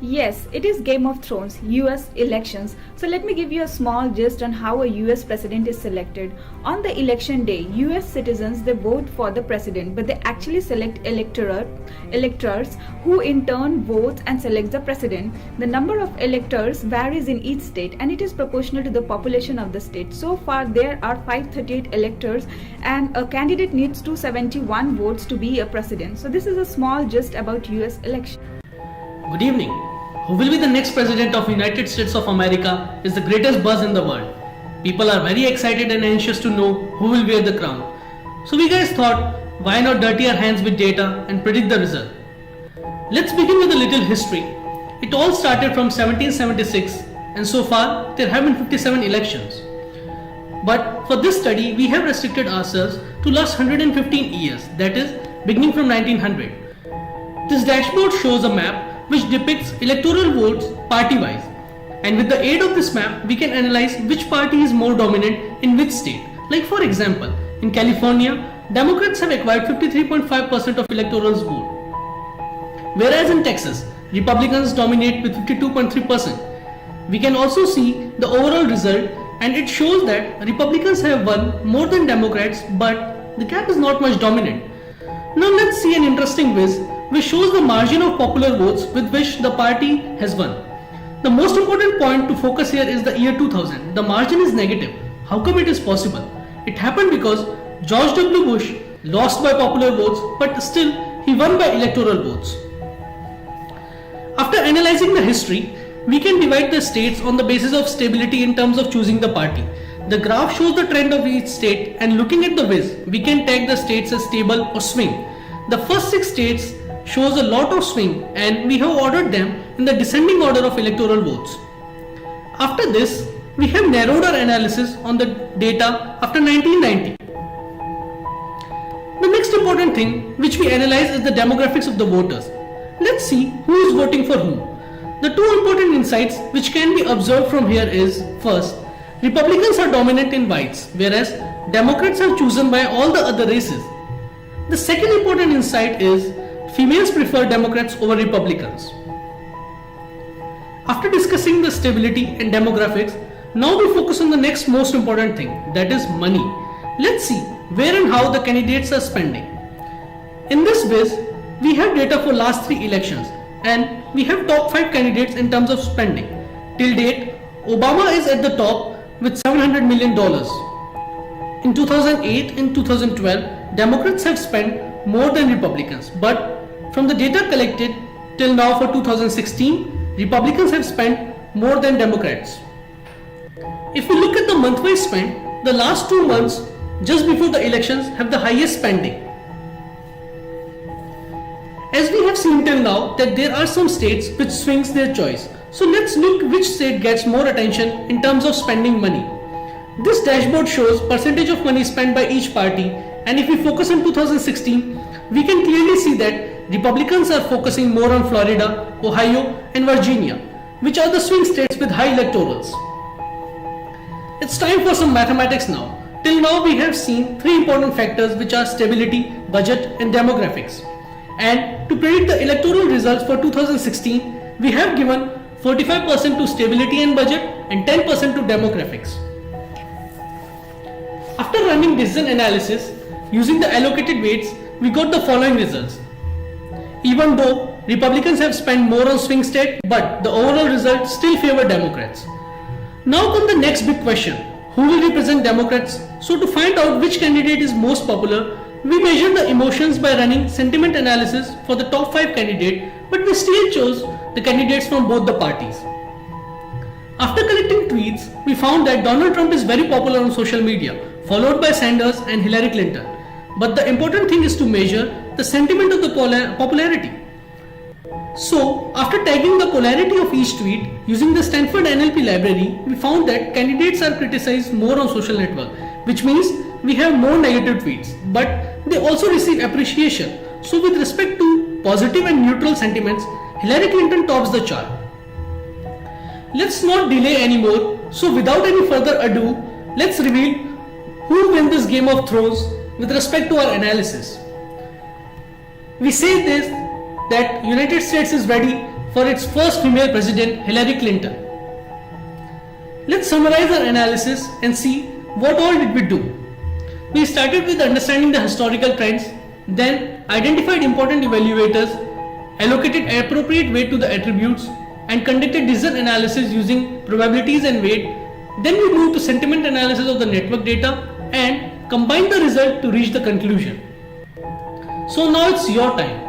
Yes, it is Game of Thrones, US elections. So let me give you a small gist on how a US president is selected. On the election day, US citizens they vote for the president, but they actually select electors who in turn votes and selects the president. The number of electors varies in each state and it is proportional to the population of the state. So far there are 538 electors and a candidate needs 271 votes to be a president. So this is a small gist about US election. Good evening. Who will be the next president of United States of America is the greatest buzz in the world. People are very excited and anxious to know who will wear the crown. So we guys thought, why not dirty our hands with data and predict the result? Let's begin with a little history. It all started from 1776 and so far there have been 57 elections. But for this study we have restricted ourselves to last 115 years, that is beginning from 1900. This dashboard shows a map which depicts electoral votes party-wise, and with the aid of this map we can analyze which party is more dominant in which state. Like for example, in California, Democrats have acquired 53.5% of electoral vote, whereas in Texas, Republicans dominate with 52.3%. We can also see the overall result and it shows that Republicans have won more than Democrats, but the gap is not much dominant. Now let's see an interesting quiz which shows the margin of popular votes with which the party has won. The most important point to focus here is the year 2000. The margin is negative. How come it is possible? It happened because George W. Bush lost by popular votes, but still he won by electoral votes. After analyzing the history, we can divide the states on the basis of stability in terms of choosing the party. The graph shows the trend of each state, and looking at the whiz, we can tag the states as stable or swing. The first 6 states shows a lot of swing and we have ordered them in the descending order of electoral votes. After this, we have narrowed our analysis on the data after 1990. The next important thing which we analyze is the demographics of the voters. Let's see who is voting for whom. The two important insights which can be observed from here is, first, Republicans are dominant in whites, whereas Democrats are chosen by all the other races. The second important insight is females prefer Democrats over Republicans. After discussing the stability and demographics, now we focus on the next most important thing, that is money. Let's see where and how the candidates are spending. In this base, we have data for last 3 elections and we have top 5 candidates in terms of spending. Till date, Obama is at the top with $700 million. In 2008 and 2012, Democrats have spent more than Republicans, but from the data collected till now for 2016, Republicans have spent more than Democrats. If we look at the month-wise spend, the last 2 months just before the elections have the highest spending. As we have seen till now that there are some states which swings their choice. So let's look which state gets more attention in terms of spending money. This dashboard shows percentage of money spent by each party, and if we focus on 2016, we can clearly see that Republicans are focusing more on Florida, Ohio and Virginia, which are the swing states with high electorals. It's time for some mathematics now. Till now we have seen 3 important factors which are stability, budget and demographics. And to predict the electoral results for 2016, we have given 45% to stability and budget and 10% to demographics. After running decision analysis using the allocated weights, we got the following results. Even though Republicans have spent more on swing state, but the overall result still favor Democrats. Now comes the next big question. Who will represent Democrats? So to find out which candidate is most popular, we measured the emotions by running sentiment analysis for the top 5 candidates, but we still chose the candidates from both the parties. After collecting tweets, we found that Donald Trump is very popular on social media, followed by Sanders and Hillary Clinton. But the important thing is to measure the sentiment of the popularity. So, after tagging the polarity of each tweet using the Stanford NLP library, we found that candidates are criticized more on social network, which means we have more negative tweets, but they also receive appreciation. So with respect to positive and neutral sentiments, Hillary Clinton tops the chart. Let's not delay anymore. So without any further ado, let's reveal who wins this Game of Thrones with respect to our analysis. We say this that United States is ready for its first female president, Hillary Clinton. Let's summarize our analysis and see what all did we do. We started with understanding the historical trends, then identified important evaluators, allocated appropriate weight to the attributes, and conducted decision analysis using probabilities and weight. Then we moved to sentiment analysis of the network data and combined the result to reach the conclusion. So now it's your time.